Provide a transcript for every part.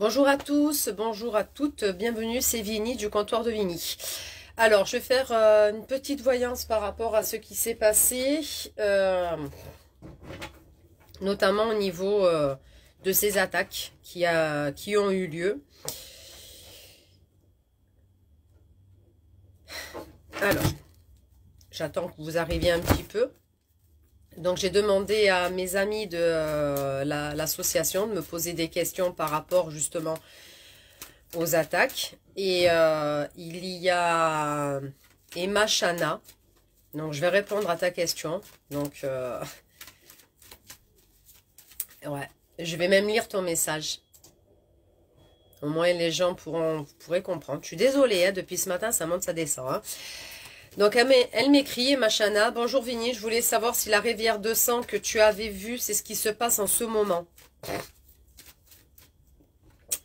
Bonjour à tous, bonjour à toutes, bienvenue, c'est Vini du comptoir de Vini. Alors, je vais faire une petite voyance par rapport à ce qui s'est passé, notamment au niveau de ces attaques qui ont eu lieu. Alors, j'attends que vous arriviez un petit peu. Donc, j'ai demandé à mes amis de l'association de me poser des questions par rapport justement aux attaques. Et il y a Emma Chana. Donc, je vais répondre à ta question. Donc, ouais, je vais même lire ton message. Au moins, les gens pourraient comprendre. Je suis désolée, hein, depuis ce matin, ça monte, ça descend. Hein. Donc, elle m'écrit, Machana, bonjour Vini, je voulais savoir si la rivière de sang que tu avais vue, c'est ce qui se passe en ce moment.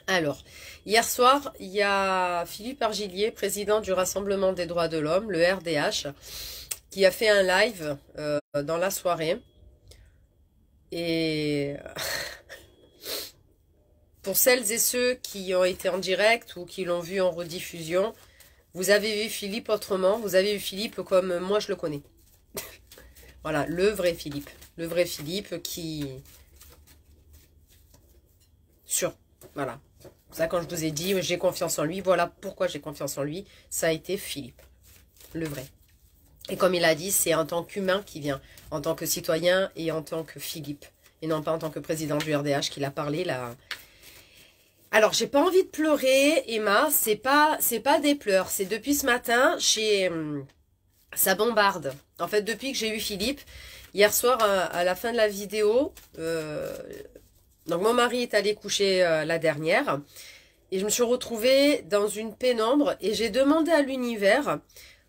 Alors, hier soir, il y a Philippe Argilier, président du Rassemblement des droits de l'homme, le RDH, qui a fait un live dans la soirée. Et pour celles et ceux qui ont été en direct ou qui l'ont vu en rediffusion, vous avez vu Philippe autrement, vous avez vu Philippe comme moi je le connais. Voilà, le vrai Philippe. Le vrai Philippe qui... Voilà. Ça, quand je vous ai dit, j'ai confiance en lui, voilà pourquoi j'ai confiance en lui, ça a été Philippe. Le vrai. Et comme il a dit, c'est en tant qu'humain qui vient, en tant que citoyen et en tant que Philippe. Et non pas en tant que président du RDH qu'il a parlé là... Alors, j'ai pas envie de pleurer, Emma, c'est pas des pleurs, c'est depuis ce matin, ça bombarde. En fait, depuis que j'ai eu Philippe, hier soir, à la fin de la vidéo, donc mon mari est allé coucher la dernière, et je me suis retrouvée dans une pénombre, et j'ai demandé à l'univers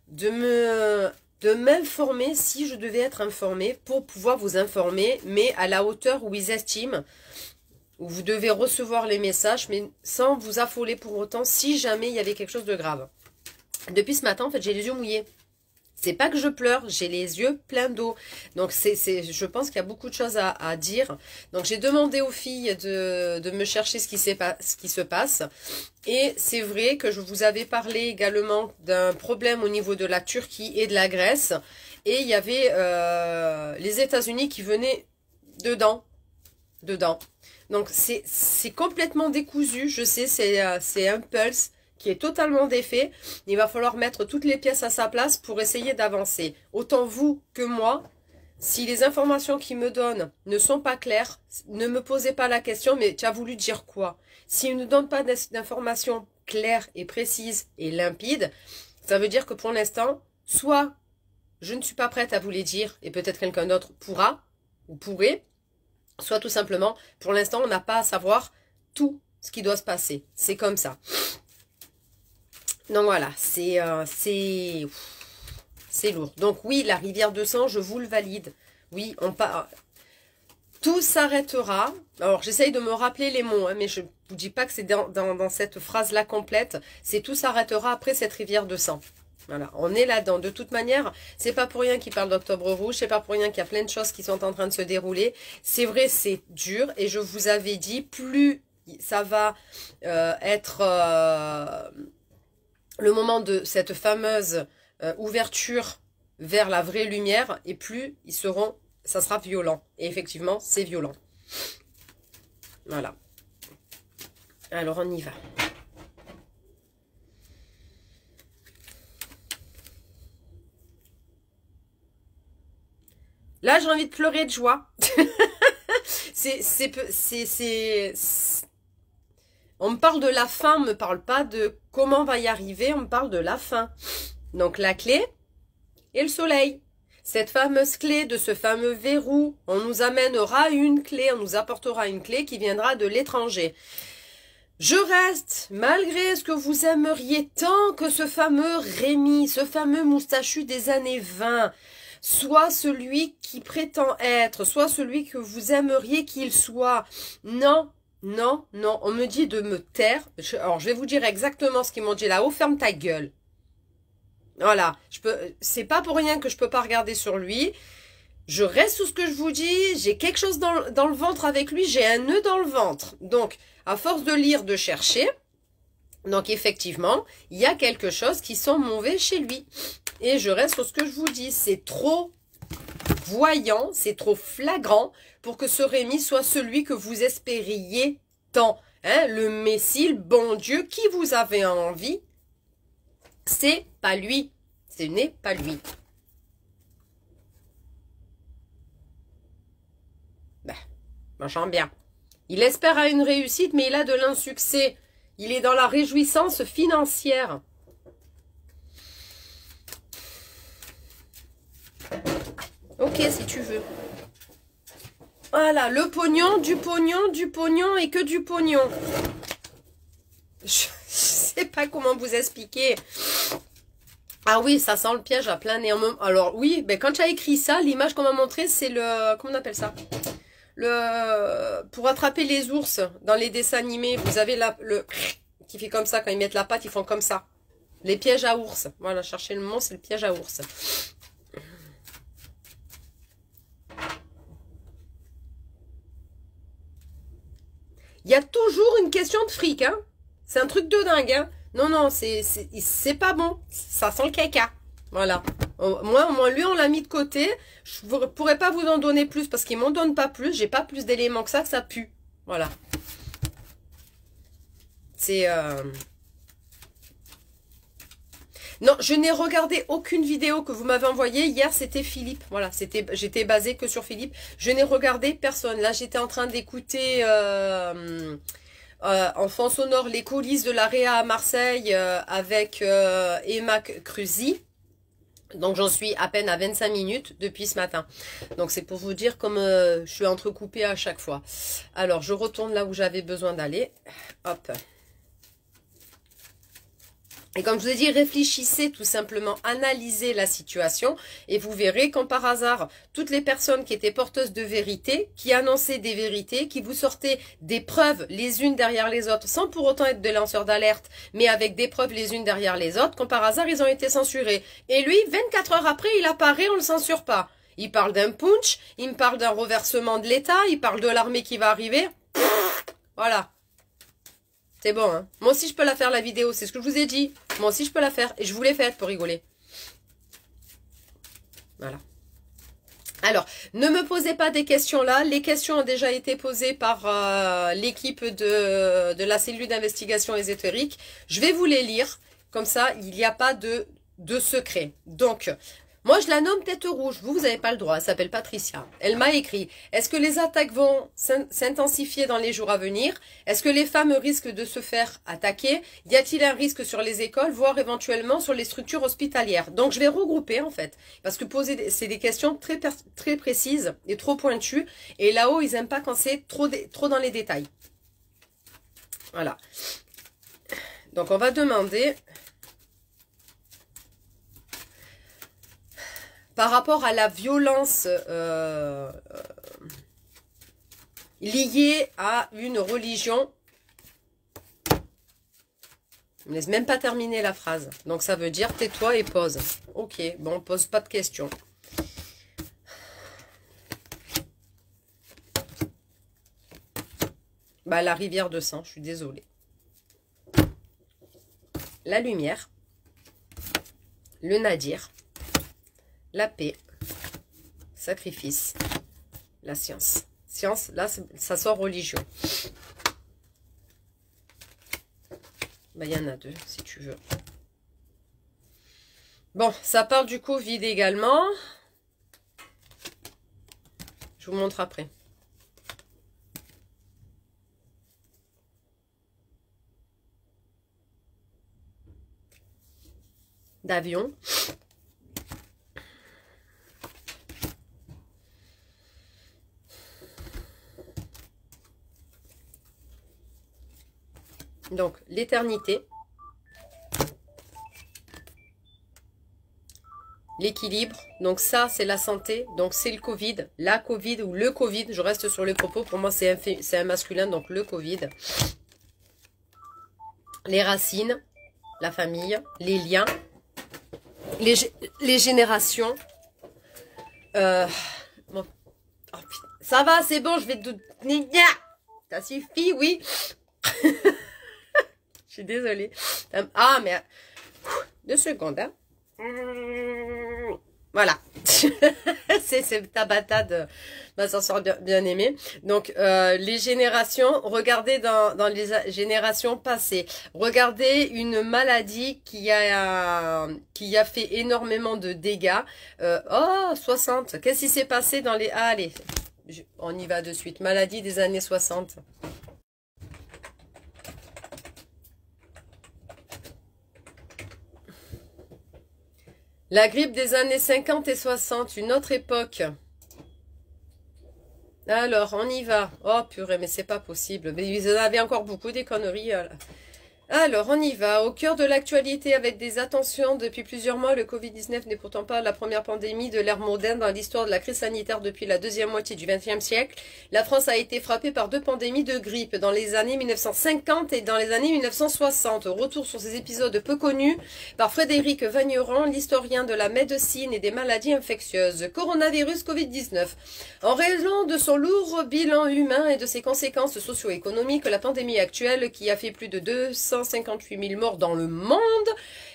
de m'informer si je devais être informée pour pouvoir vous informer, mais à la hauteur où ils estiment, où vous devez recevoir les messages, mais sans vous affoler pour autant si jamais il y avait quelque chose de grave. Depuis ce matin, en fait, j'ai les yeux mouillés. C'est pas que je pleure, j'ai les yeux pleins d'eau. Donc, je pense qu'il y a beaucoup de choses à dire. Donc, j'ai demandé aux filles de me chercher ce qui se passe. Et c'est vrai que je vous avais parlé également d'un problème au niveau de la Turquie et de la Grèce. Et il y avait les États-Unis qui venaient dedans. Donc, c'est complètement décousu. Je sais, c'est un pulse qui est totalement défait. Il va falloir mettre toutes les pièces à sa place pour essayer d'avancer. Autant vous que moi, si les informations qu'ils me donnent ne sont pas claires, ne me posez pas la question, mais tu as voulu dire quoi? S'ils ne donnent pas d'informations claires et précises et limpides, ça veut dire que pour l'instant, soit je ne suis pas prête à vous les dire et peut-être quelqu'un d'autre pourra ou pourrait, soit tout simplement, pour l'instant, on n'a pas à savoir tout ce qui doit se passer. C'est comme ça. Donc voilà, c'est lourd. Donc oui, la rivière de sang, je vous le valide. Oui, tout s'arrêtera. Alors, j'essaye de me rappeler les mots, hein, mais je ne vous dis pas que c'est dans cette phrase-là complète. C'est tout s'arrêtera après cette rivière de sang. Voilà, on est là-dedans. De toute manière, c'est pas pour rien qu'il parle d'Octobre Rouge, c'est pas pour rien qu'il y a plein de choses qui sont en train de se dérouler. C'est vrai, c'est dur, et je vous avais dit, plus ça va être le moment de cette fameuse ouverture vers la vraie lumière, et plus ça sera violent. Et effectivement, c'est violent. Voilà. Alors, on y va. Là, j'ai envie de pleurer de joie. On me parle de la fin, on me parle pas de comment on va y arriver, on me parle de la fin. Donc, la clé et le soleil. Cette fameuse clé de ce fameux verrou, on nous amènera une clé, on nous apportera une clé qui viendra de l'étranger. Je reste, malgré ce que vous aimeriez tant, que ce fameux Rémi, ce fameux moustachu des années 20... soit celui qui prétend être, soit celui que vous aimeriez qu'il soit. Non, non, non, on me dit de me taire. Alors, je vais vous dire exactement ce qu'ils m'ont dit là-haut. Ferme ta gueule. Voilà, c'est pas pour rien que je peux pas regarder sur lui. Je reste sous ce que je vous dis. J'ai quelque chose dans le ventre avec lui. J'ai un nœud dans le ventre. Donc, à force de lire, de chercher, donc effectivement, il y a quelque chose qui sent mauvais chez lui. Et je reste sur ce que je vous dis. C'est trop voyant, c'est trop flagrant pour que ce Rémi soit celui que vous espériez tant. Hein, le Messie, le bon Dieu qui vous avait envie, c'est pas lui. Ce n'est pas lui. Ben, moi j'en bien. Il espère à une réussite, mais il a de l'insuccès. Il est dans la réjouissance financière. Ok, si tu veux. Voilà, le pognon, du pognon et que du pognon. Je sais pas comment vous expliquer. Ah oui, ça sent le piège à plein nez. Alors oui, ben quand tu as écrit ça, l'image qu'on m'a montrée, c'est le... Comment on appelle ça? Pour attraper les ours dans les dessins animés, vous avez le qui fait comme ça. Quand ils mettent la patte, ils font comme ça. Les pièges à ours. Voilà, cherchez le mot, c'est le piège à ours. Il y a toujours une question de fric, hein. C'est un truc de dingue, hein. Non, non, c'est pas bon. Ça sent le caca. Voilà. Moi, lui, on l'a mis de côté. Je ne pourrais pas vous en donner plus parce qu'il m'en donne pas plus. J'ai pas plus d'éléments que ça pue. Voilà. C'est... Non, je n'ai regardé aucune vidéo que vous m'avez envoyée. Hier, c'était Philippe. Voilà, j'étais basée que sur Philippe. Je n'ai regardé personne. Là, j'étais en train d'écouter... en fond sonore, les coulisses de la Réa à Marseille avec Emma Cruzy. Donc j'en suis à peine à 25 minutes depuis ce matin. Donc c'est pour vous dire comme je suis entrecoupée à chaque fois. Alors je retourne là où j'avais besoin d'aller. Hop. Et comme je vous ai dit, réfléchissez tout simplement, analysez la situation et vous verrez quand par hasard, toutes les personnes qui étaient porteuses de vérité, qui annonçaient des vérités, qui vous sortaient des preuves les unes derrière les autres, sans pour autant être des lanceurs d'alerte, mais avec des preuves les unes derrière les autres, quand par hasard ils ont été censurés. Et lui, 24 heures après, il apparaît, on ne le censure pas. Il parle d'un punch, il me parle d'un reversement de l'État, il parle de l'armée qui va arriver. Voilà. C'est bon, hein. Moi aussi, je peux la faire, la vidéo. C'est ce que je vous ai dit. Moi aussi, je peux la faire. Et je vous l'ai faite pour rigoler. Voilà. Alors, ne me posez pas des questions là. Les questions ont déjà été posées par l'équipe de la cellule d'investigation ésotérique. Je vais vous les lire. Comme ça, il n'y a pas de secret. Donc... Moi, je la nomme tête rouge. Vous n'avez pas le droit. Elle s'appelle Patricia. Elle m'a écrit. Est-ce que les attaques vont s'intensifier dans les jours à venir? Est-ce que les femmes risquent de se faire attaquer? Y a-t-il un risque sur les écoles, voire éventuellement sur les structures hospitalières? Donc, je vais regrouper, en fait. Parce que c'est des questions très précises et trop pointues. Et là-haut, ils n'aiment pas quand c'est trop dans les détails. Voilà. Donc, on va demander... Par rapport à la violence liée à une religion, je ne laisse même pas terminer la phrase. Donc ça veut dire tais-toi et pose. Ok, bon, pose pas de questions. Bah la rivière de sang, je suis désolée. La lumière, le nadir. La paix, sacrifice, la science. Science, là, ça sort religion. Ben, il y en a deux, si tu veux. Bon, ça parle du Covid également. Je vous montre après. D'avion. Donc, l'éternité, l'équilibre, donc ça, c'est la santé, donc c'est le Covid, la Covid ou le Covid, je reste sur le propos, pour moi, c'est un masculin, donc le Covid. Les racines, la famille, les liens, les générations, Oh, putain. Ça va, c'est bon, je vais te... Ça suffit, oui. Je suis désolée. Ah, mais... 2 secondes, hein. Voilà. C'est ta batade, ma sœur bien aimée. Donc, les générations, regardez dans les générations passées. Regardez une maladie qui a fait énormément de dégâts. 60. Qu'est-ce qui s'est passé dans les... Ah, allez, on y va de suite. Maladie des années 60. La grippe des années 50 et 60, une autre époque. Alors, on y va. Oh purée, mais c'est pas possible. Mais vous en avez encore beaucoup des conneries. Alors, on y va. Au cœur de l'actualité avec des attentions depuis plusieurs mois, le Covid-19 n'est pourtant pas la première pandémie de l'ère moderne dans l'histoire de la crise sanitaire depuis la deuxième moitié du XXe siècle. La France a été frappée par 2 pandémies de grippe dans les années 1950 et dans les années 1960. Retour sur ces épisodes peu connus par Frédéric Vagneron, l'historien de la médecine et des maladies infectieuses. Coronavirus Covid-19. En raison de son lourd bilan humain et de ses conséquences socio-économiques, la pandémie actuelle, qui a fait plus de 258 000 morts dans le monde,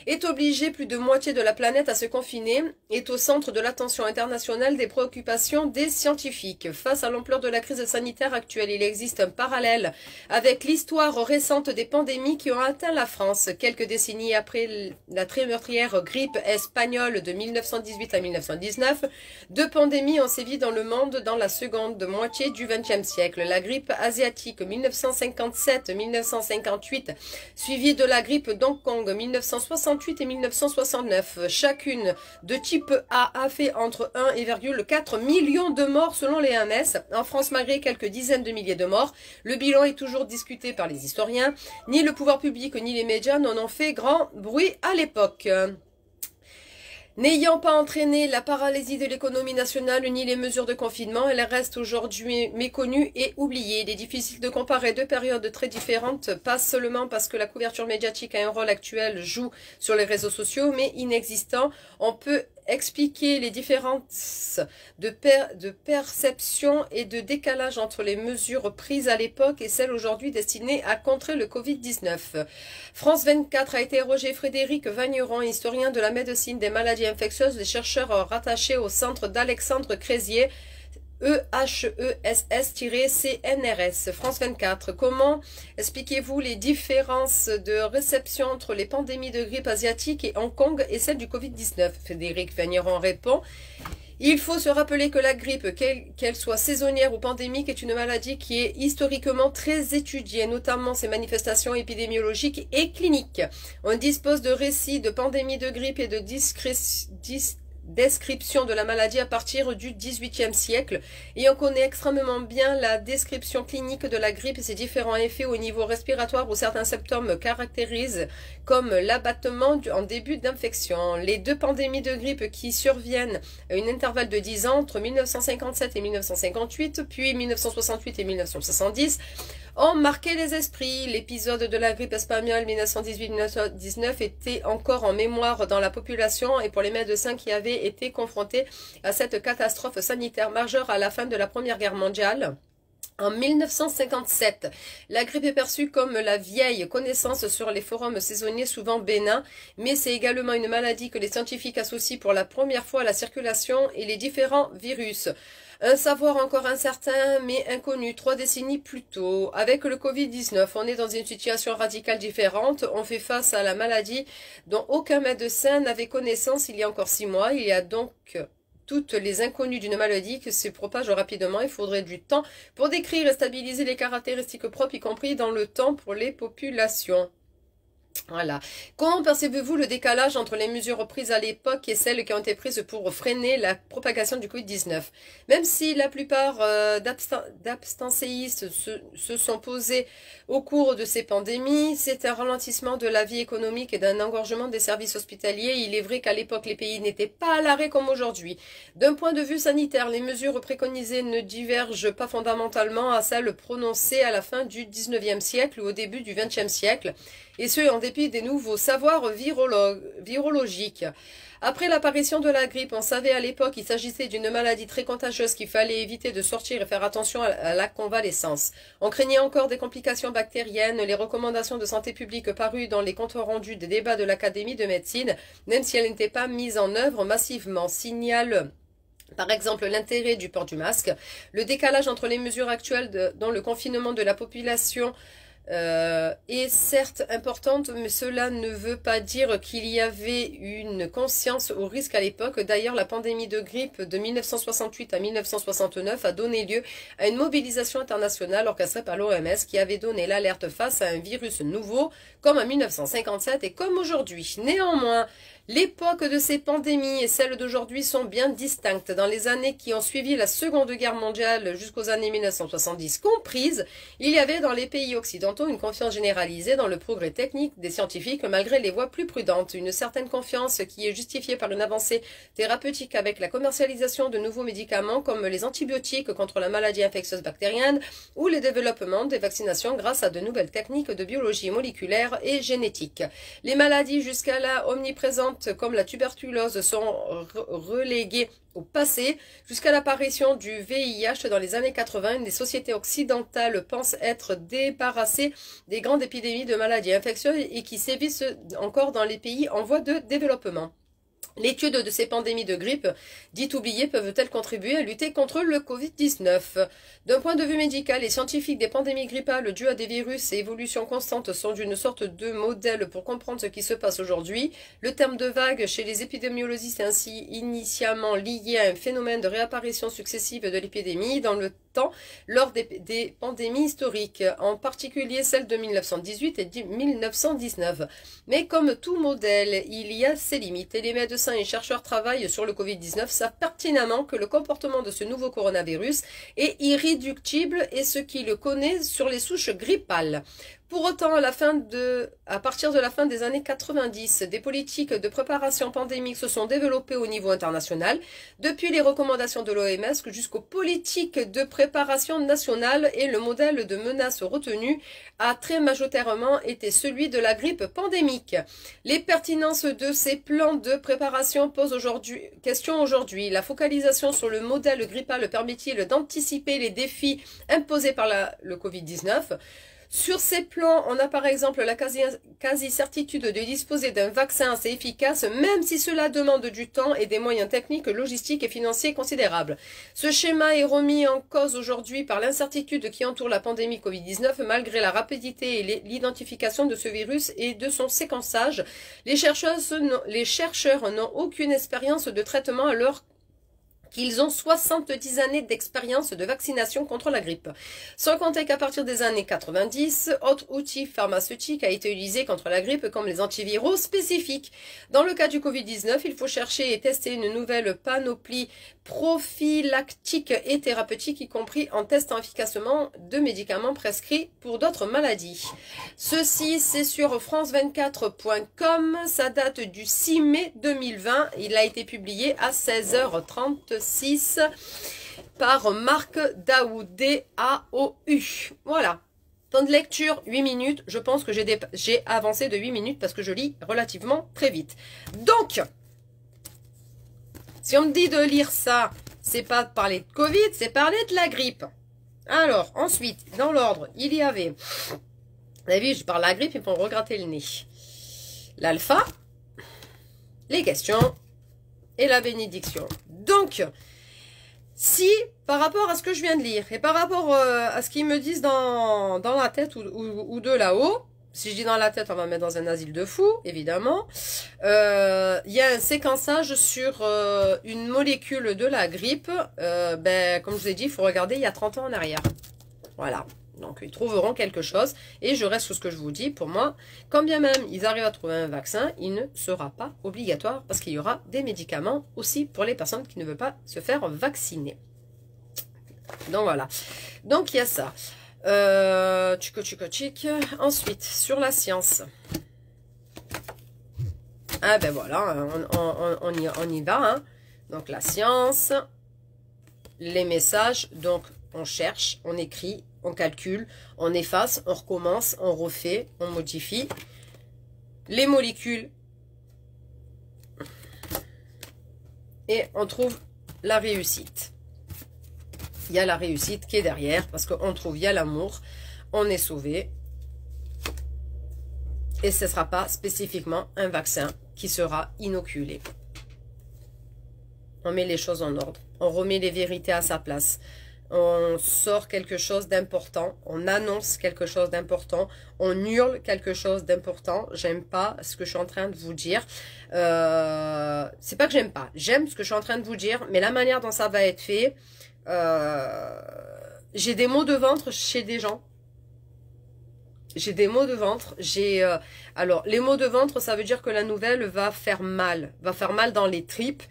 est obligée plus de moitié de la planète à se confiner, est au centre de l'attention internationale des préoccupations des scientifiques. Face à l'ampleur de la crise sanitaire actuelle, il existe un parallèle avec l'histoire récente des pandémies qui ont atteint la France. Quelques décennies après la très meurtrière grippe espagnole de 1918 à 1919, 2 pandémies ont sévi dans le monde dans la seconde moitié du XXe siècle. La grippe asiatique 1957-1958, suivie de la grippe d'Hong Kong 1968 et 1969. Chacune de type A fait entre 1,4 million de morts selon les OMS. En France, malgré quelques dizaines de milliers de morts, le bilan est toujours discuté par les historiens. Ni le pouvoir public ni les médias n'en ont fait grand bruit à l'époque. N'ayant pas entraîné la paralysie de l'économie nationale ni les mesures de confinement, elle reste aujourd'hui méconnue et oubliée. Il est difficile de comparer 2 périodes très différentes, pas seulement parce que la couverture médiatique a un rôle actuel, joue sur les réseaux sociaux, mais inexistant. On peut expliquer les différences de perception et de décalage entre les mesures prises à l'époque et celles aujourd'hui destinées à contrer le Covid-19. France 24 a interrogé Frédéric Vagneron, historien de la médecine des maladies infectieuses et chercheur rattaché au centre d'Alexandre Crézier, EHESS-CNRS. France 24. Comment expliquez-vous les différences de réception entre les pandémies de grippe asiatique et Hong Kong et celle du Covid-19? Frédéric Vagneron répond: il faut se rappeler que la grippe, qu'elle soit saisonnière ou pandémique, est une maladie qui est historiquement très étudiée, notamment ses manifestations épidémiologiques et cliniques. On dispose de récits de pandémies de grippe et de description de la maladie à partir du XVIIIe siècle, et on connaît extrêmement bien la description clinique de la grippe et ses différents effets au niveau respiratoire où certains symptômes caractérisent comme l'abattement en début d'infection. Les 2 pandémies de grippe qui surviennent à un intervalle de 10 ans entre 1957 et 1958, puis 1968 et 1970, ont marqué les esprits. L'épisode de la grippe espagnole 1918-1919 était encore en mémoire dans la population et pour les médecins qui avaient été confrontés à cette catastrophe sanitaire majeure à la fin de la Première Guerre mondiale. En 1957, la grippe est perçue comme la vieille connaissance sur les forums saisonniers souvent bénins, mais c'est également une maladie que les scientifiques associent pour la première fois à la circulation et les différents virus. Un savoir encore incertain mais inconnu 3 décennies plus tôt. Avec le Covid-19, on est dans une situation radicale différente. On fait face à la maladie dont aucun médecin n'avait connaissance il y a encore 6 mois. Il y a donc toutes les inconnues d'une maladie qui se propage rapidement. Il faudrait du temps pour décrire et stabiliser les caractéristiques propres, y compris dans le temps pour les populations. Voilà. Comment percevez-vous le décalage entre les mesures prises à l'époque et celles qui ont été prises pour freiner la propagation du Covid-19? Même si la plupart d'abstentéistes se sont posés au cours de ces pandémies, c'est un ralentissement de la vie économique et d'un engorgement des services hospitaliers. Il est vrai qu'à l'époque, les pays n'étaient pas à l'arrêt comme aujourd'hui. D'un point de vue sanitaire, les mesures préconisées ne divergent pas fondamentalement à celles prononcées à la fin du 19e siècle ou au début du 20e siècle. Et ce, dépit des nouveaux savoirs virologiques. Après l'apparition de la grippe, on savait à l'époque qu'il s'agissait d'une maladie très contagieuse qu'il fallait éviter de sortir et faire attention à la convalescence. On craignait encore des complications bactériennes. Les recommandations de santé publique parues dans les comptes rendus des débats de l'Académie de médecine, même si elles n'étaient pas mises en œuvre massivement, signalent par exemple l'intérêt du port du masque, le décalage entre les mesures actuelles dans le confinement de la population est certes importante, mais cela ne veut pas dire qu'il y avait une conscience au risque à l'époque. D'ailleurs, la pandémie de grippe de 1968 à 1969 a donné lieu à une mobilisation internationale orchestrée par l'OMS qui avait donné l'alerte face à un virus nouveau, comme en 1957 et comme aujourd'hui. Néanmoins, l'époque de ces pandémies et celle d'aujourd'hui sont bien distinctes. Dans les années qui ont suivi la Seconde Guerre mondiale jusqu'aux années 1970 comprises, il y avait dans les pays occidentaux une confiance généralisée dans le progrès technique des scientifiques malgré les voies plus prudentes. Une certaine confiance qui est justifiée par une avancée thérapeutique avec la commercialisation de nouveaux médicaments comme les antibiotiques contre la maladie infectieuse bactérienne ou le développement des vaccinations grâce à de nouvelles techniques de biologie moléculaire et génétique. Les maladies jusqu'à-là omniprésentes comme la tuberculose sont reléguées au passé. Jusqu'à l'apparition du VIH dans les années 80, les sociétés occidentales pensent être débarrassées des grandes épidémies de maladies infectieuses et qui sévissent encore dans les pays en voie de développement. L'étude de ces pandémies de grippe, dites oubliées, peuvent-elles contribuer à lutter contre le Covid-19 ? D'un point de vue médical, les scientifiques des pandémies grippales dues à des virus et évolutions constantes sont d'une sorte de modèle pour comprendre ce qui se passe aujourd'hui. Le terme de vague chez les épidémiologistes est ainsi initialement lié à un phénomène de réapparition successive de l'épidémie dans le temps lors des pandémies historiques, en particulier celles de 1918 et 1919. Mais comme tout modèle, il y a ses limites et les médecins et chercheurs travaillent sur le Covid-19 savent pertinemment que le comportement de ce nouveau coronavirus est irréductible et ce qu'il connaît sur les souches grippales. Pour autant, à partir de la fin des années 90, des politiques de préparation pandémique se sont développées au niveau international, depuis les recommandations de l'OMS jusqu'aux politiques de préparation nationale, et le modèle de menace retenu a très majoritairement été celui de la grippe pandémique. Les pertinences de ces plans de préparation posent question aujourd'hui. La focalisation sur le modèle grippal permet-il d'anticiper les défis imposés par le Covid-19 ? Sur ces plans, on a par exemple la quasi-certitude de disposer d'un vaccin assez efficace, même si cela demande du temps et des moyens techniques, logistiques et financiers considérables. Ce schéma est remis en cause aujourd'hui par l'incertitude qui entoure la pandémie Covid-19, malgré la rapidité et l'identification de ce virus et de son séquençage. Les chercheurs n'ont aucune expérience de traitement alors qu'ils ont 70 années d'expérience de vaccination contre la grippe. Sans compter qu'à partir des années 90, autre outil pharmaceutique a été utilisé contre la grippe comme les antiviraux spécifiques. Dans le cas du Covid-19, il faut chercher et tester une nouvelle panoplie prophylactique et thérapeutique, y compris en testant efficacement de médicaments prescrits pour d'autres maladies. Ceci, c'est sur france24.com. Ça date du 6 mai 2020. Il a été publié à 16h36 par Marc Daoudé AOU. Voilà. Temps de lecture, 8 minutes. Je pense que j'ai avancé de 8 minutes parce que je lis relativement très vite. Donc, si on me dit de lire ça, c'est pas de parler de Covid, c'est parler de la grippe. Alors, ensuite, dans l'ordre, il y avait... Vous avez vu, je parle de la grippe, ils vont regratter le nez. L'alpha, les questions et la bénédiction. Donc, si, par rapport à ce que je viens de lire, et par rapport à ce qu'ils me disent dans la tête ou de là-haut, si je dis dans la tête, on va me mettre dans un asile de fous, évidemment. Il y a un séquençage sur une molécule de la grippe. Comme je vous ai dit, il faut regarder il y a 30 ans en arrière. Voilà. Donc, ils trouveront quelque chose. Et je reste sur ce que je vous dis. Pour moi, quand bien même ils arrivent à trouver un vaccin, il ne sera pas obligatoire parce qu'il y aura des médicaments aussi pour les personnes qui ne veulent pas se faire vacciner. Donc, voilà. Donc, il y a ça. Ensuite, sur la science. Ah ben voilà, on y va. Hein. Donc la science, les messages, donc on cherche, on écrit, on calcule, on efface, on recommence, on refait, on modifie. les molécules. Et on trouve la réussite. Il y a la réussite qui est derrière, parce qu'on trouve, il y a l'amour, on est sauvé. Et ce ne sera pas spécifiquement un vaccin qui sera inoculé. On met les choses en ordre, on remet les vérités à sa place. On sort quelque chose d'important, on annonce quelque chose d'important, on hurle quelque chose d'important. J'aime pas ce que je suis en train de vous dire. C'est pas que j'aime pas, j'aime ce que je suis en train de vous dire, mais la manière dont ça va être fait, j'ai des maux de ventre chez des gens. J'ai des maux de ventre. Alors, les maux de ventre, ça veut dire que la nouvelle va faire mal dans les tripes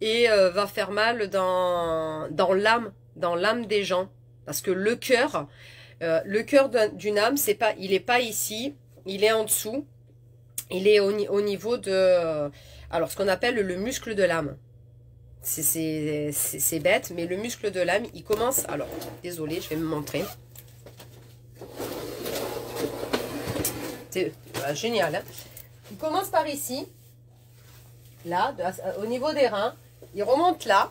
et va faire mal dans l'âme des gens. Parce que le cœur d'une âme, il est pas ici, il est en dessous. Il est au niveau de, alors ce qu'on appelle le muscle de l'âme. C'est bête, mais le muscle de l'âme, il commence. Alors, désolé, je vais me montrer. C'est génial, hein. Il commence par ici, là, au niveau des reins, il remonte là,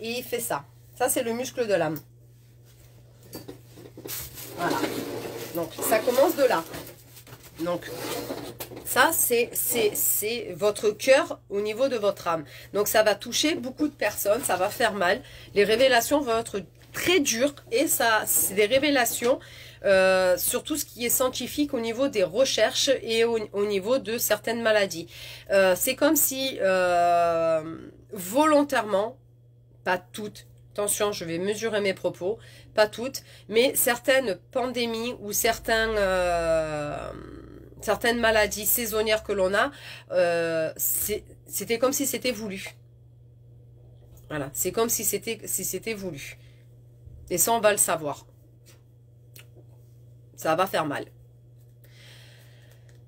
et il fait ça. Ça, c'est le muscle de l'âme. Voilà. Donc, ça commence de là. Donc, ça, c'est votre cœur au niveau de votre âme. Donc, ça va toucher beaucoup de personnes, ça va faire mal. Les révélations vont être très dures, et ça, c'est des révélations sur tout ce qui est scientifique au niveau des recherches et au niveau de certaines maladies. C'est comme si volontairement, pas toutes, attention, je vais mesurer mes propos, pas toutes, mais certaines pandémies ou certaines maladies saisonnières que l'on a, c'était comme si c'était voulu. Voilà, c'est comme si c'était voulu. Et ça, on va le savoir. Ça va faire mal.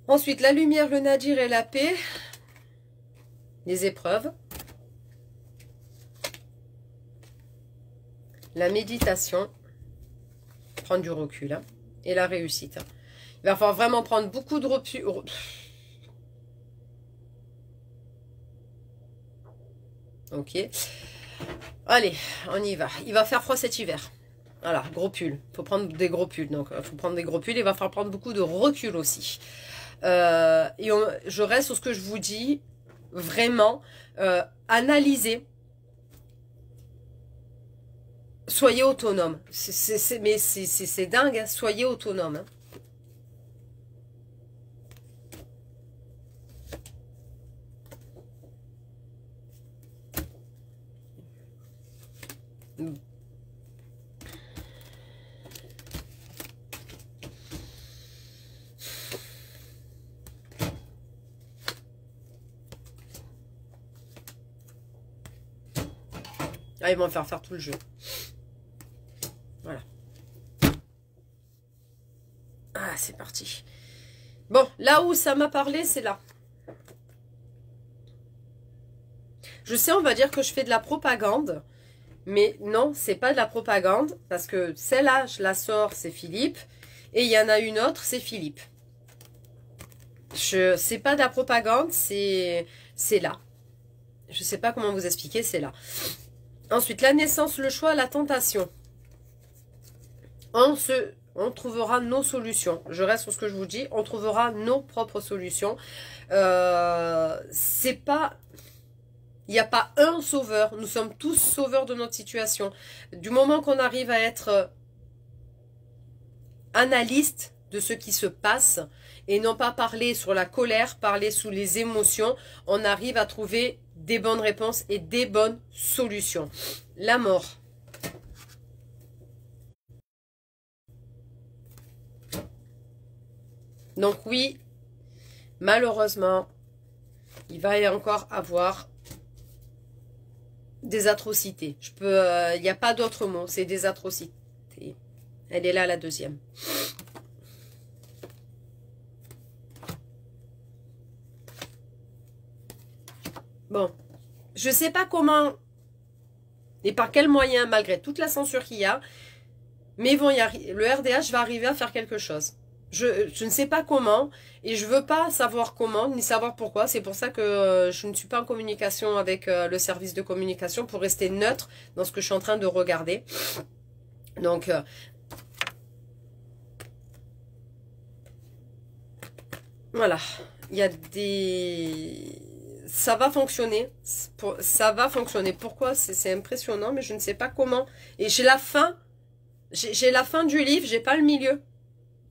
Ensuite, la lumière, le nadir et la paix. Les épreuves. La méditation. Prendre du recul. Hein, et la réussite. Hein. Il va falloir vraiment prendre beaucoup de recul. Ok. Allez, on y va. Il va faire froid cet hiver. Voilà, gros pull. Il faut prendre des gros pulls. Donc, il faut prendre des gros pulls. Il va falloir prendre beaucoup de recul aussi. Je reste sur ce que je vous dis. Vraiment, analysez. Soyez autonome. Mais c'est dingue. Hein, soyez autonome. Hein. Ah, ils vont me faire tout le jeu. Voilà. Ah, c'est parti. Bon, là où ça m'a parlé, c'est là. Je sais, on va dire que je fais de la propagande. Mais non, c'est pas de la propagande. Parce que celle-là, je la sors, c'est Philippe. Et il y en a une autre, c'est Philippe. C'est pas de la propagande, c'est là. Je sais pas comment vous expliquer, c'est là. Ensuite, la naissance, le choix, la tentation. On trouvera nos solutions. Je reste sur ce que je vous dis. On trouvera nos propres solutions. C'est pas... Il n'y a pas un sauveur. Nous sommes tous sauveurs de notre situation. Du moment qu'on arrive à être analyste de ce qui se passe et non pas parler sur la colère, parler sous les émotions, on arrive à trouver des bonnes réponses et des bonnes solutions. La mort. Donc oui, malheureusement, il va y encore avoir des atrocités. Il n'y a pas d'autre mot, c'est des atrocités. Elle est là, la deuxième. Bon, je sais pas comment et par quels moyens, malgré toute la censure qu'il y a, mais ils vont y arriver. Le RDH va arriver à faire quelque chose. Je ne sais pas comment et je veux pas savoir comment ni savoir pourquoi. C'est pour ça que je ne suis pas en communication avec le service de communication pour rester neutre dans ce que je suis en train de regarder. Donc, voilà. Il y a des... Ça va fonctionner. Ça va fonctionner. Pourquoi? C'est impressionnant, mais je ne sais pas comment. Et j'ai la fin. J'ai la fin du livre, j'ai pas le milieu.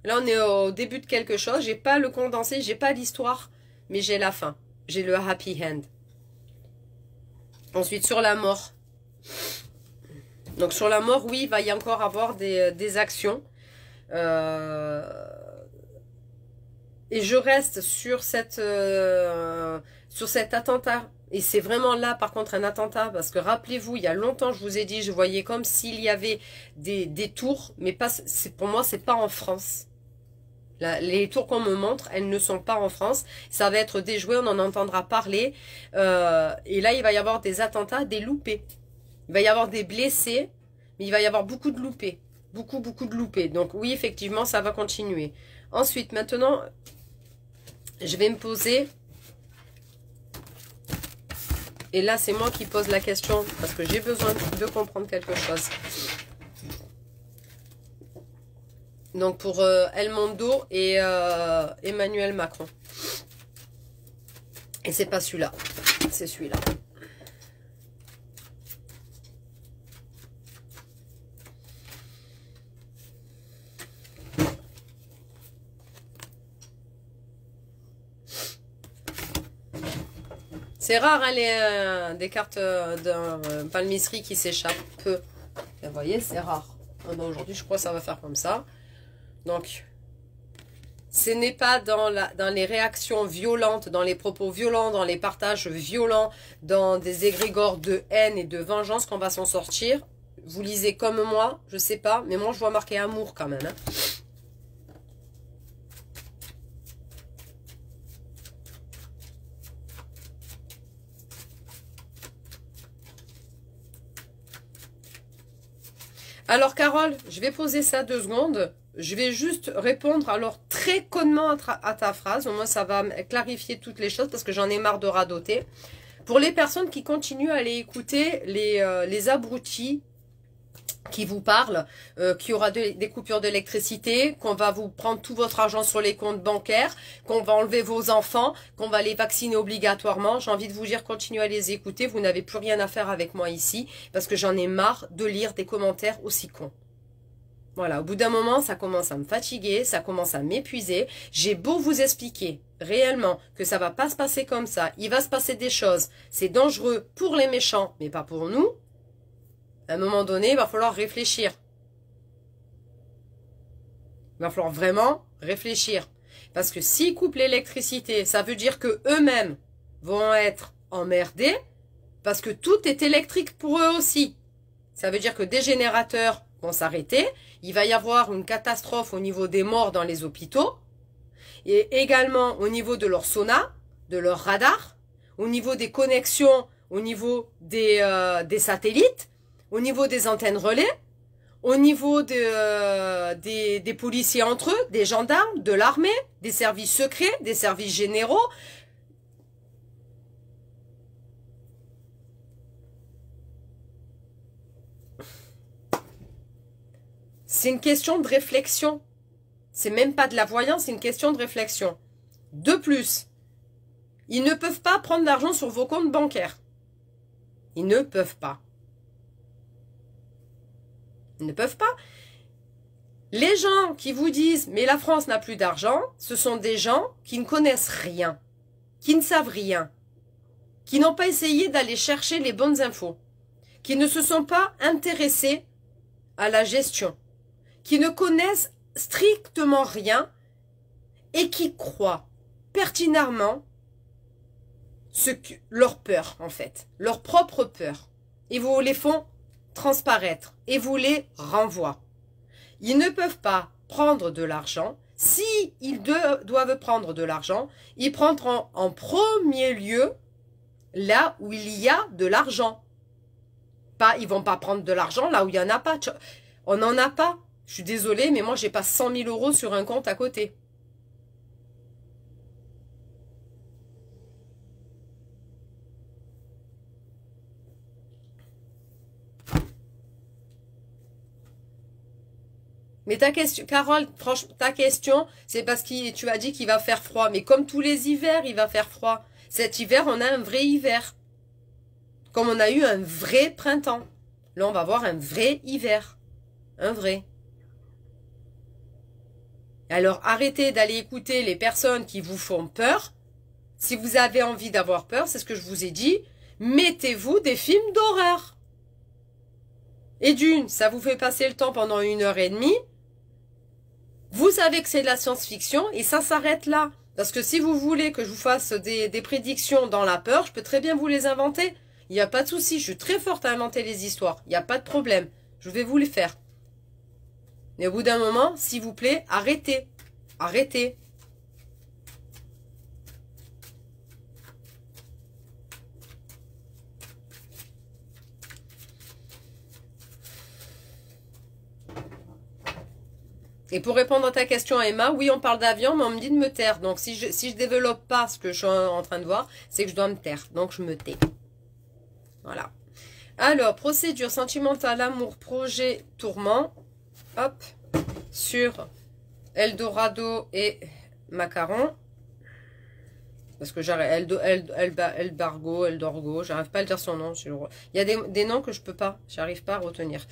Là, on est au début de quelque chose. J'ai pas le condensé, j'ai pas l'histoire, mais j'ai la fin. J'ai le happy end. Ensuite, sur la mort. Donc, sur la mort, oui, il va y encore avoir des actions. Et je reste sur cet attentat. Et c'est vraiment là, par contre, un attentat. Parce que rappelez-vous, il y a longtemps, je vous ai dit, je voyais comme s'il y avait des tours. Mais pas, pour moi, c'est pas en France. Les tours qu'on me montre, elles ne sont pas en France. Ça va être déjoué, on en entendra parler. Et là, il va y avoir des attentats, des loupés. Il va y avoir des blessés, mais il va y avoir beaucoup de loupés. Beaucoup de loupés. Donc oui, effectivement, ça va continuer. Ensuite, maintenant, je vais me poser... Et là, c'est moi qui pose la question, parce que j'ai besoin de comprendre quelque chose. Donc pour El Mondo et Emmanuel Macron. Et c'est pas celui-là, c'est celui-là. C'est rare hein, des cartes d'un palmisserie qui s'échappent peu. Vous voyez, c'est rare. Aujourd'hui, je crois que ça va faire comme ça. Donc, ce n'est pas dans les réactions violentes, dans les propos violents, dans les partages violents, dans des égrégores de haine et de vengeance qu'on va s'en sortir. Vous lisez comme moi, je sais pas, mais moi je vois marqué amour quand même. Hein. Alors Carole, je vais poser ça 2 secondes. Je vais juste répondre alors très connement à ta phrase. Au moins ça va clarifier toutes les choses parce que j'en ai marre de radoter. Pour les personnes qui continuent à aller écouter les abrutis qui vous parlent, qu'il y aura des coupures d'électricité, qu'on va vous prendre tout votre argent sur les comptes bancaires, qu'on va enlever vos enfants, qu'on va les vacciner obligatoirement. J'ai envie de vous dire, continuez à les écouter. Vous n'avez plus rien à faire avec moi ici parce que j'en ai marre de lire des commentaires aussi cons. Voilà, au bout d'un moment, ça commence à me fatiguer, ça commence à m'épuiser. J'ai beau vous expliquer réellement que ça va pas se passer comme ça, il va se passer des choses, c'est dangereux pour les méchants, mais pas pour nous. À un moment donné, il va falloir réfléchir. Il va falloir vraiment réfléchir. Parce que s'ils coupent l'électricité, ça veut dire que eux-mêmes vont être emmerdés parce que tout est électrique pour eux aussi. Ça veut dire que des générateurs vont s'arrêter. Il va y avoir une catastrophe au niveau des morts dans les hôpitaux. Et également au niveau de leur sonar, de leur radar, au niveau des connexions, au niveau des satellites, au niveau des antennes relais, au niveau des policiers entre eux, des gendarmes, de l'armée, des services secrets, des services généraux. C'est une question de réflexion. C'est même pas de la voyance, c'est une question de réflexion. De plus, ils ne peuvent pas prendre l'argent sur vos comptes bancaires. Ils ne peuvent pas. Ils ne peuvent pas. Les gens qui vous disent « mais la France n'a plus d'argent », ce sont des gens qui ne connaissent rien, qui ne savent rien, qui n'ont pas essayé d'aller chercher les bonnes infos, qui ne se sont pas intéressés à la gestion, qui ne connaissent strictement rien et qui croient pertinemment leur peur, en fait, leur propre peur. Et vous les font transparaître et vous les renvoient. Ils ne peuvent pas prendre de l'argent. Si ils doivent prendre de l'argent, ils prendront en premier lieu là où il y a de l'argent. Ils vont pas prendre de l'argent là où il n'y en a pas. On n'en a pas. Je suis désolée, mais moi, j'ai pas 100 000 euros sur un compte à côté. Mais ta question, Carole, franchement, ta question, c'est parce que tu as dit qu'il va faire froid. Mais comme tous les hivers, il va faire froid. Cet hiver, on a un vrai hiver. Comme on a eu un vrai printemps. Là, on va avoir un vrai hiver. Un vrai. Alors, arrêtez d'aller écouter les personnes qui vous font peur. Si vous avez envie d'avoir peur, c'est ce que je vous ai dit. Mettez-vous des films d'horreur. Et d'une, ça vous fait passer le temps pendant 1h30. Vous savez que c'est de la science-fiction et ça s'arrête là. Parce que si vous voulez que je vous fasse des prédictions dans la peur, je peux très bien vous les inventer. Il n'y a pas de souci, je suis très forte à inventer les histoires. Il n'y a pas de problème. Je vais vous les faire. Mais au bout d'un moment, s'il vous plaît, arrêtez. Arrêtez. Et pour répondre à ta question, Emma, oui, on parle d'avion, mais on me dit de me taire. Donc, si je développe pas ce que je suis en train de voir, c'est que je dois me taire. Donc, je me tais. Voilà. Alors, procédure sentimentale, amour, projet, tourment. Hop. Sur Eldorado et Macaron. Parce que j'arrive, Eldorgo, j'arrive pas à le dire son nom. Il y a des noms que je peux pas, j'arrive pas à retenir.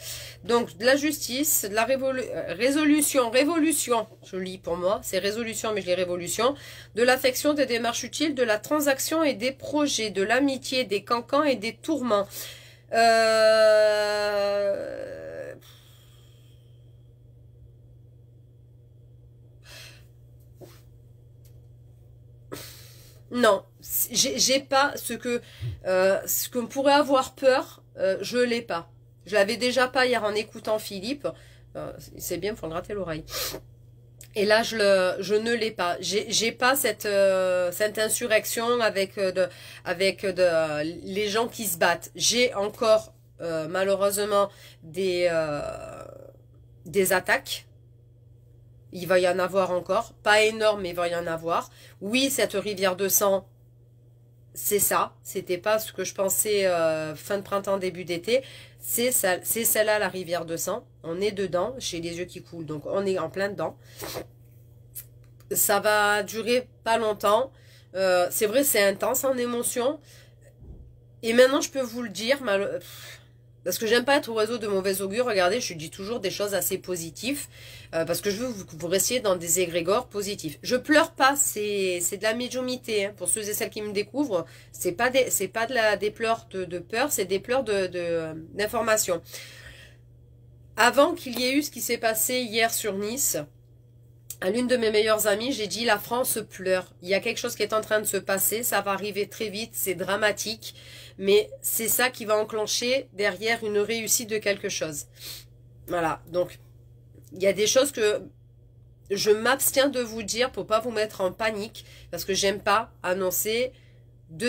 Donc, de la justice, de la révolution, je lis pour moi, c'est résolution, mais je lis révolution. De l'affection, des démarches utiles, de la transaction et des projets, de l'amitié, des cancans et des tourments. Non, j'ai pas ce que pourrait avoir peur, je l'ai pas. Je l'avais déjà pas hier en écoutant Philippe. C'est bien, il faut me gratter l'oreille. Et là, je ne l'ai pas. J'ai pas cette insurrection avec les gens qui se battent. J'ai encore malheureusement des attaques. Il va y en avoir encore. Pas énorme, mais il va y en avoir. Oui, cette rivière de sang, c'est ça. C'était pas ce que je pensais fin de printemps, début d'été. C'est celle-là, la rivière de sang. On est dedans, j'ai les yeux qui coulent. Donc, on est en plein dedans. Ça va durer pas longtemps. C'est vrai, c'est intense en émotion. Et maintenant, je peux vous le dire, parce que j'aime pas être oiseau de mauvais augure. Regardez, je dis toujours des choses assez positives. Parce que je veux que vous restiez dans des égrégores positifs. Je pleure pas, c'est de la médiumnité. Hein. Pour ceux et celles qui me découvrent, c'est pas des pleurs de peur, c'est des pleurs d'information. Avant qu'il y ait eu ce qui s'est passé hier sur Nice, à l'une de mes meilleures amies, j'ai dit la France pleure. Il y a quelque chose qui est en train de se passer, ça va arriver très vite, c'est dramatique, mais c'est ça qui va enclencher derrière une réussite de quelque chose. Voilà, donc il y a des choses que je m'abstiens de vous dire pour pas vous mettre en panique, parce que j'aime pas annoncer de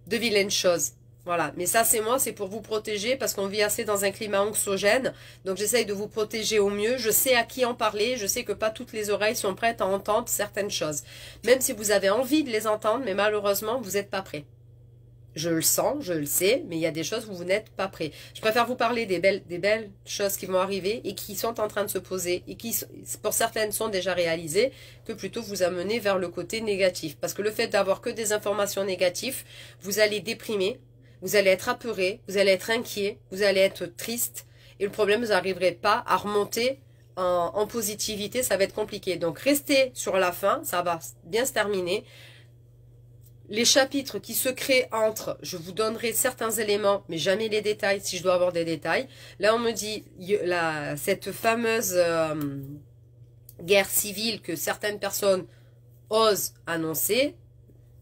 vilaines choses. Voilà, mais ça c'est moi, c'est pour vous protéger parce qu'on vit assez dans un climat anxiogène. Donc j'essaye de vous protéger au mieux. Je sais à qui en parler, je sais que pas toutes les oreilles sont prêtes à entendre certaines choses. Même si vous avez envie de les entendre, mais malheureusement vous n'êtes pas prêts. Je le sens, je le sais, mais il y a des choses où vous n'êtes pas prêts. Je préfère vous parler des belles choses qui vont arriver et qui sont en train de se poser et qui, pour certaines, sont déjà réalisées, que plutôt vous amener vers le côté négatif. Parce que le fait d'avoir que des informations négatives, vous allez déprimer, vous allez être apeuré, vous allez être inquiet, vous allez être triste. Et le problème, vous n'arriverez pas à remonter en positivité, ça va être compliqué. Donc restez sur la fin, ça va bien se terminer. Les chapitres qui se créent entre, je vous donnerai certains éléments, mais jamais les détails, si je dois avoir des détails. Là, on me dit, cette fameuse guerre civile que certaines personnes osent annoncer,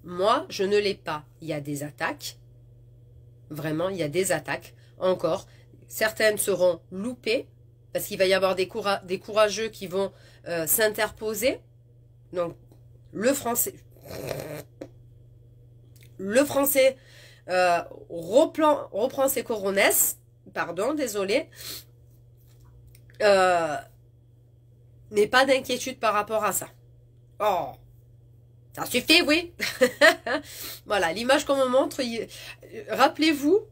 moi, je ne l'ai pas. Il y a des attaques, vraiment, il y a des attaques, encore. Certaines seront loupées, parce qu'il va y avoir des courageux qui vont s'interposer. Donc, le français reprend ses coronesses, pardon, désolé. Mais pas d'inquiétude par rapport à ça. Oh, ça suffit, oui. Voilà, l'image qu'on me montre, rappelez-vous,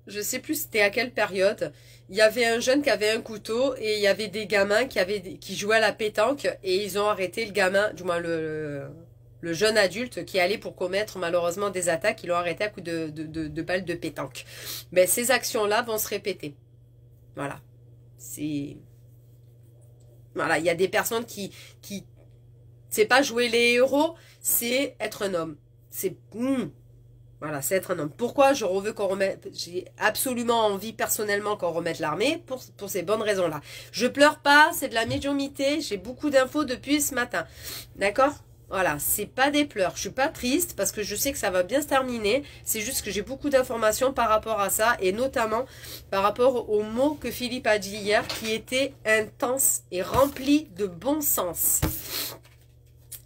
je sais plus c'était à quelle période, il y avait un jeune qui avait un couteau et il y avait des gamins qui jouaient à la pétanque et ils ont arrêté le gamin, du moins le jeune adulte qui allait pour commettre malheureusement des attaques, ils l'ont arrêté à coups de balles de pétanque. Mais ces actions-là vont se répéter. Voilà. Voilà, il y a des personnes qui c'est pas jouer les héros, c'est être un homme. Voilà, c'est être un homme. Pourquoi je veux qu'on remette, j'ai absolument envie personnellement qu'on remette l'armée pour ces bonnes raisons-là. Je pleure pas, c'est de la médiumnité, j'ai beaucoup d'infos depuis ce matin. D'accord? Voilà, c'est pas des pleurs. Je suis pas triste parce que je sais que ça va bien se terminer. C'est juste que j'ai beaucoup d'informations par rapport à ça et notamment par rapport aux mots que Philippe a dit hier qui étaient intenses et remplis de bon sens.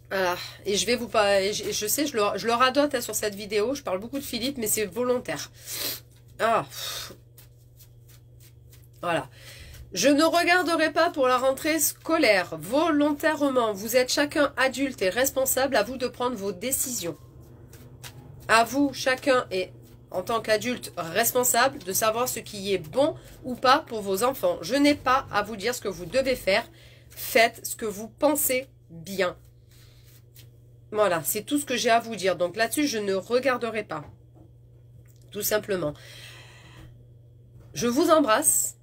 Voilà. Et je vais vous parler, je sais, je le radote hein, sur cette vidéo, je parle beaucoup de Philippe, mais c'est volontaire. Ah. Voilà. Je ne regarderai pas pour la rentrée scolaire, volontairement. Vous êtes chacun adulte et responsable, à vous de prendre vos décisions. À vous, chacun est, en tant qu'adulte responsable, de savoir ce qui est bon ou pas pour vos enfants. Je n'ai pas à vous dire ce que vous devez faire. Faites ce que vous pensez bien. Voilà, c'est tout ce que j'ai à vous dire. Donc là-dessus, je ne regarderai pas. Tout simplement. Je vous embrasse.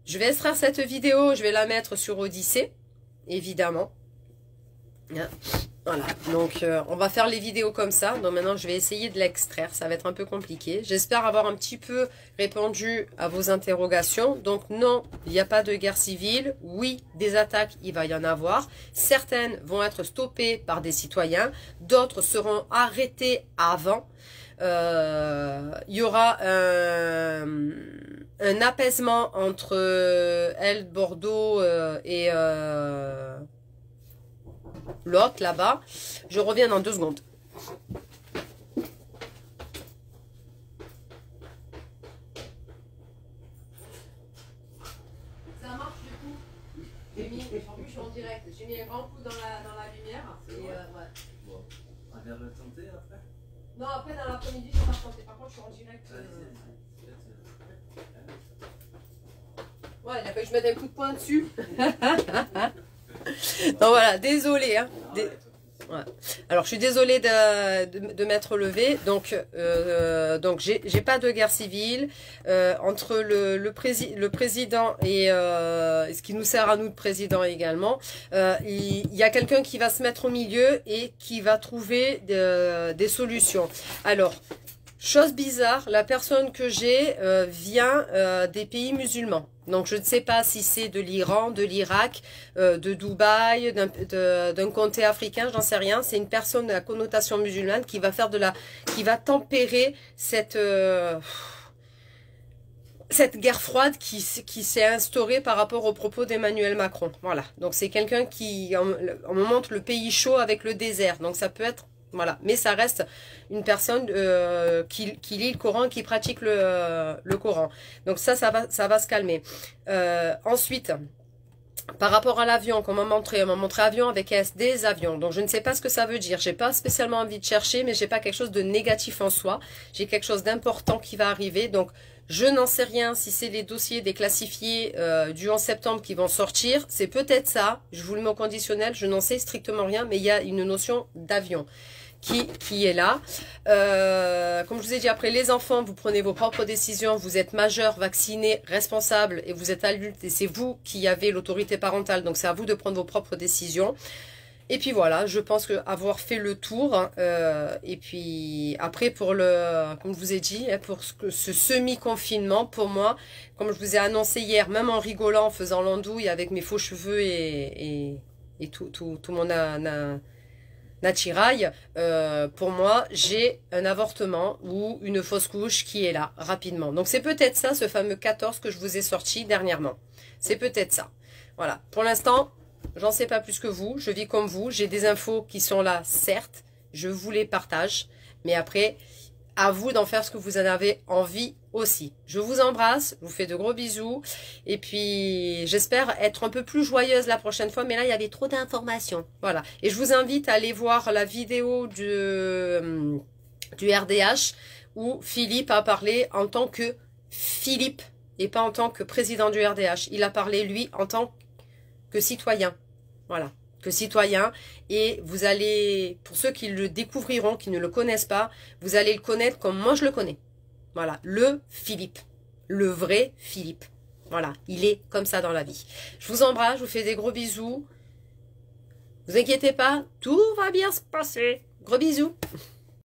Je vais extraire cette vidéo, je vais la mettre sur Odyssée, évidemment. Voilà, donc on va faire les vidéos comme ça. Donc maintenant, je vais essayer de l'extraire. Ça va être un peu compliqué. J'espère avoir un petit peu répondu à vos interrogations. Donc non, il n'y a pas de guerre civile. Oui, des attaques, il va y en avoir. Certaines vont être stoppées par des citoyens. D'autres seront arrêtées avant. Il y aura un apaisement entre elle, Bordeaux et l'autre là-bas. Je reviens dans 2 secondes. Ça marche du coup. J'ai mis, en plus je suis en direct, j'ai mis un grand coup dans la lumière. Et ouais. Bon, on vient le tenter après. Non, après dans l'après-midi je vais pas tenter. Par contre je suis en direct. Ouais, il a fallu que je mette un coup de poing dessus. Donc voilà, désolé. Hein. Ouais. Alors je suis désolée de m'être levée. Donc j'ai pas de guerre civile entre le président et ce qui nous sert à nous de président également. Il y a quelqu'un qui va se mettre au milieu et qui va trouver des solutions. Alors, chose bizarre, la personne que j'ai vient des pays musulmans. Donc je ne sais pas si c'est de l'Iran, de l'Irak, de Dubaï, d'un comté africain, j'en sais rien. C'est une personne à connotation musulmane qui va faire qui va tempérer cette guerre froide qui s'est instaurée par rapport aux propos d'Emmanuel Macron. Voilà. Donc c'est quelqu'un qui on me montre le pays chaud avec le désert. Donc ça peut être voilà, mais ça reste une personne qui lit le Coran, qui pratique le Coran. Donc ça va se calmer. Ensuite, par rapport à l'avion qu'on m'a montré avion avec des avions. Donc je ne sais pas ce que ça veut dire. J'ai pas spécialement envie de chercher, mais j'ai pas quelque chose de négatif en soi. J'ai quelque chose d'important qui va arriver. Donc je n'en sais rien si c'est les dossiers déclassifiés du 11 septembre qui vont sortir. C'est peut-être ça. Je vous le mets au conditionnel. Je n'en sais strictement rien, mais il y a une notion d'avion qui est là. Comme je vous ai dit, après les enfants, vous prenez vos propres décisions, vous êtes majeur, vacciné, responsable et vous êtes adulte et c'est vous qui avez l'autorité parentale, donc c'est à vous de prendre vos propres décisions. Et puis voilà, je pense que avoir fait le tour, et puis après pour comme je vous ai dit, pour ce semi-confinement, pour moi, comme je vous ai annoncé hier, même en rigolant, en faisant l'andouille avec mes faux cheveux et tout mon attirail, pour moi, j'ai un avortement ou une fausse couche qui est là, rapidement. Donc c'est peut-être ça, ce fameux 14 que je vous ai sorti dernièrement. C'est peut-être ça. Voilà, pour l'instant, j'en sais pas plus que vous, je vis comme vous, j'ai des infos qui sont là, certes, je vous les partage, mais après, à vous d'en faire ce que vous en avez envie aussi. Je vous embrasse, je vous fais de gros bisous. Et puis, j'espère être un peu plus joyeuse la prochaine fois. Mais là, il y avait trop d'informations. Voilà. Et je vous invite à aller voir la vidéo du RDH où Philippe a parlé en tant que Philippe et pas en tant que président du RDH. Il a parlé, lui, en tant que citoyen. Voilà. Que citoyen, et vous allez, pour ceux qui le découvriront, qui ne le connaissent pas, vous allez le connaître comme moi je le connais. Voilà, le Philippe, le vrai Philippe. Voilà, il est comme ça dans la vie. Je vous embrasse, je vous fais des gros bisous. Vous inquiétez pas, tout va bien se passer. Gros bisous.